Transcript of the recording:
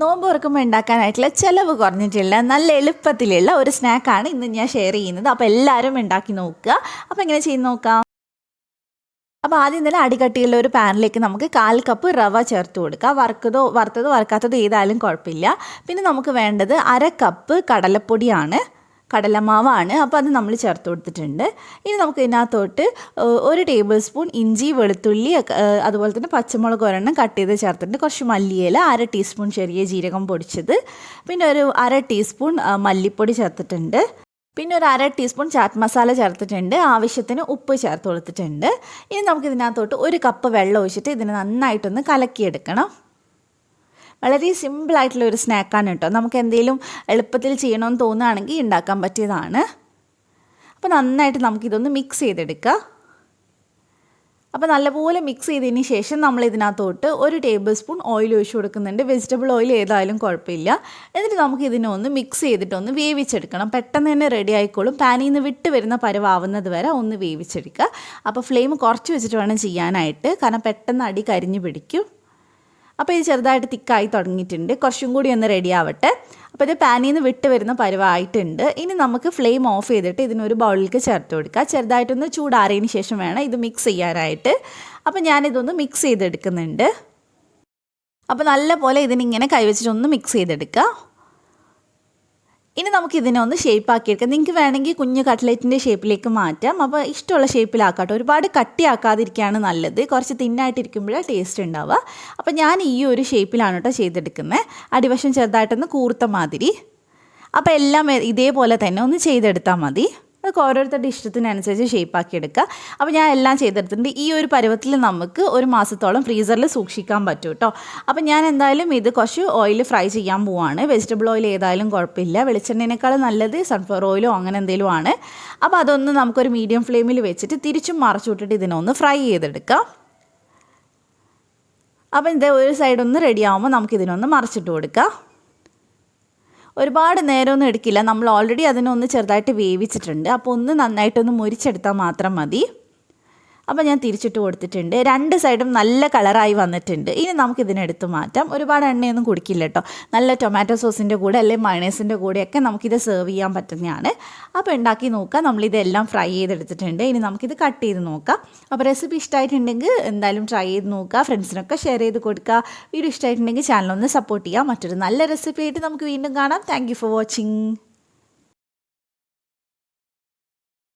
നോമ്പ് തുറക്കുമ്പോൾ ഉണ്ടാക്കാനായിട്ടുള്ള ചിലവ് കുറഞ്ഞിട്ടുള്ള നല്ല എളുപ്പത്തിലുള്ള ഒരു സ്നാക്കാണ് ഇന്ന് ഞാൻ ഷെയർ ചെയ്യുന്നത്. അപ്പോൾ എല്ലാവരും ഉണ്ടാക്കി നോക്കുക. അപ്പോൾ എങ്ങനെ ചെയ്യുന്ന നോക്കാം. അപ്പോൾ ആദ്യം തന്നെ അടികട്ടിയുള്ള ഒരു പാനിലേക്ക് നമുക്ക് 1/4 കപ്പ് റവ ചേർത്ത് കൊടുക്കുക. വറുത്തതോ വറുക്കാത്തതോ ഏതായാലും കുഴപ്പമില്ല. പിന്നെ നമുക്ക് വേണ്ടത് 1/2 കപ്പ് കടലപ്പൊടിയാണ്, കടലമാവാണ്. അപ്പോൾ അത് നമ്മൾ ചേർത്ത് കൊടുത്തിട്ടുണ്ട്. ഇനി നമുക്ക് ഇതിനകത്തോട്ട് 1 ടേബിൾ സ്പൂൺ ഇഞ്ചി, വെളുത്തുള്ളി, അതുപോലെ തന്നെ പച്ചമുളക് ഒരെണ്ണം കട്ട് ചെയ്ത് ചേർത്തിട്ടുണ്ട്. കുറച്ച് മല്ലിയില, 1/2 ടീസ്പൂൺ ചെറിയ ജീരകം പൊടിച്ചത്, പിന്നെ ഒരു 1/2 ടീസ്പൂൺ മല്ലിപ്പൊടി ചേർത്തിട്ടുണ്ട്. പിന്നെ ഒരു 1/2 ടീസ്പൂൺ ചാറ്റ് മസാല ചേർത്തിട്ടുണ്ട്. ആവശ്യത്തിന് ഉപ്പ് ചേർത്ത് കൊടുത്തിട്ടുണ്ട്. ഇനി നമുക്കിതിനകത്തോട്ട് 1 കപ്പ് വെള്ളം ഒഴിച്ചിട്ട് ഇതിനെ നന്നായിട്ടൊന്ന് കലക്കിയെടുക്കണം. വളരെ സിമ്പിളായിട്ടുള്ള ഒരു സ്നാക്കാണ് കേട്ടോ. നമുക്ക് എന്തെങ്കിലും എളുപ്പത്തിൽ ചെയ്യണമെന്ന് തോന്നുകയാണെങ്കിൽ ഉണ്ടാക്കാൻ പറ്റിയതാണ്. അപ്പോൾ നന്നായിട്ട് നമുക്കിതൊന്ന് മിക്സ് ചെയ്തെടുക്കുക. അപ്പോൾ നല്ലപോലെ മിക്സ് ചെയ്തതിന് ശേഷം നമ്മൾ ഇതിനകത്തോട്ട് 1 ടേബിൾ സ്പൂൺ ഓയിൽ ഒഴിച്ച് കൊടുക്കുന്നുണ്ട്. വെജിറ്റബിൾ ഓയിൽ ഏതായാലും കുഴപ്പമില്ല. എന്നിട്ട് നമുക്ക് ഇതിനൊന്ന് മിക്സ് ചെയ്തിട്ടൊന്ന് വേവിച്ചെടുക്കണം. പെട്ടെന്ന് തന്നെ റെഡി ആയിക്കോളും. പാനിൽ നിന്ന് വിട്ട് വരുന്ന പരുവാവുന്നത് വരെ ഒന്ന് വേവിച്ചെടുക്കുക. അപ്പോൾ ഫ്ലെയിം കുറച്ച് വെച്ചിട്ട് വേണം ചെയ്യാനായിട്ട്, കാരണം പെട്ടെന്ന് അടി കരിഞ്ഞ് പിടിക്കും. അപ്പോൾ ഇത് ചെറുതായിട്ട് തിക്കായി തുടങ്ങിയിട്ടുണ്ട്. കുറച്ചും കൂടി ഒന്ന് റെഡി ആവട്ടെ. അപ്പോൾ ഇത് പാനിൽ നിന്ന് വിട്ട് വരുന്ന പരുവായിട്ടുണ്ട്. ഇനി നമുക്ക് ഫ്ലെയിം ഓഫ് ചെയ്തിട്ട് ഇതിനൊരു ബൗളിലേക്ക് ചേർത്ത് കൊടുക്കുക. ചെറുതായിട്ടൊന്ന് ചൂടാറിയതിന് ശേഷം വേണം ഇത് മിക്സ് ചെയ്യാനായിട്ട്. അപ്പോൾ ഞാനിതൊന്ന് മിക്സ് ചെയ്തെടുക്കുന്നുണ്ട്. അപ്പോൾ നല്ല പോലെ ഇതിനിങ്ങനെ കൈവച്ചിട്ടൊന്ന് മിക്സ് ചെയ്തെടുക്കുക. ഇനി നമുക്ക് ഇതിനെ ഒന്ന് ഷേപ്പാക്കിയെടുക്കാം. നിങ്ങൾക്ക് വേണമെങ്കിൽ കുഞ്ഞ് കട്ട്ലറ്റിൻ്റെ ഷേപ്പിലേക്ക് മാറ്റാം. അപ്പോൾ ഇഷ്ടമുള്ള ഷേപ്പിലാക്കാട്ടോ. ഒരുപാട് കട്ടിയാക്കാതിരിക്കുകയാണ് നല്ലത്. കുറച്ച് തിന്നായിട്ടിരിക്കുമ്പോഴാണ് ടേസ്റ്റ് ഉണ്ടാവുക. അപ്പോൾ ഞാൻ ഈ ഒരു ഷേപ്പിലാണ് കേട്ടോ ചെയ്തെടുക്കുന്നത്. അടിവശം ചെറുതായിട്ടൊന്ന് കൂർത്ത മാതിരി. അപ്പോൾ എല്ലാം ഇതേപോലെ തന്നെ ഒന്ന് ചെയ്തെടുത്താൽ മതി. അതൊക്കെ ഓരോരുത്തരുടെ ഇഷ്ടത്തിനനുസരിച്ച് ഷേപ്പാക്കി എടുക്കുക. അപ്പോൾ ഞാൻ എല്ലാം ചെയ്തെടുത്തിട്ടുണ്ട്. ഈ ഒരു പരുവത്തിൽ നമുക്ക് 1 മാസത്തോളം ഫ്രീസറിൽ സൂക്ഷിക്കാൻ പറ്റും കേട്ടോ. അപ്പോൾ ഞാൻ എന്തായാലും ഇത് കുറച്ച് ഓയിൽ ഫ്രൈ ചെയ്യാൻ പോവാണ്. വെജിറ്റബിൾ ഓയിൽ ഏതായാലും കുഴപ്പമില്ല. വെളിച്ചെണ്ണേനേക്കാൾ നല്ലത് സൺഫ്ലവർ ഓയിലോ അങ്ങനെ എന്തെങ്കിലും ആണ്. അപ്പോൾ അതൊന്ന് നമുക്കൊരു മീഡിയം ഫ്ലെയിമിൽ വെച്ചിട്ട് തിരിച്ചും മറച്ചു വിട്ടിട്ട് ഇതിനൊന്ന് ഫ്രൈ ചെയ്തെടുക്കാം. അപ്പോൾ ഇത് ഒരു സൈഡൊന്ന് റെഡി ആകുമ്പോൾ നമുക്കിതിനൊന്ന് മറിച്ചിട്ട് കൊടുക്കാം. ഒരുപാട് നേരമൊന്നും എടുക്കില്ല. നമ്മൾ ഓൾറെഡി അതിനൊന്ന് ചെറുതായിട്ട് വേവിച്ചിട്ടുണ്ട്. അപ്പോൾ ഒന്ന് നന്നായിട്ടൊന്ന് മുരിച്ചെടുത്താൽ മാത്രം മതി. അപ്പോൾ ഞാൻ തിരിച്ചിട്ട് കൊടുത്തിട്ടുണ്ട്. 2 സൈഡും നല്ല കളറായി വന്നിട്ടുണ്ട്. ഇനി നമുക്കിതിനെടുത്ത് മാറ്റാം. ഒരുപാട് എണ്ണയൊന്നും കുടിക്കില്ല കേട്ടോ. നല്ല ടൊമാറ്റോ സോസിൻ്റെ കൂടെ അല്ലെങ്കിൽ മയണൈസിൻ്റെ കൂടെയൊക്കെ നമുക്കിത് സെർവ് ചെയ്യാൻ പറ്റുന്നതാണ്. അപ്പോൾ ഉണ്ടാക്കി നോക്കാം. നമ്മളിതെല്ലാം ഫ്രൈ ചെയ്തെടുത്തിട്ടുണ്ട്. ഇനി നമുക്കിത് കട്ട് ചെയ്ത് നോക്കാം. അപ്പോൾ റെസിപ്പി ഇഷ്ടമായിട്ടുണ്ടെങ്കിൽ എന്തായാലും ട്രൈ ചെയ്ത് നോക്കുക. ഫ്രണ്ട്സിനൊക്കെ ഷെയർ ചെയ്ത് കൊടുക്കുക. വീഡിയോ ഇഷ്ടമായിട്ടുണ്ടെങ്കിൽ ചാനലൊന്ന് സപ്പോർട്ട് ചെയ്യുക. മറ്റൊരു നല്ല റെസിപ്പി ആയിട്ട് നമുക്ക് വീണ്ടും കാണാം. Thank you for watching.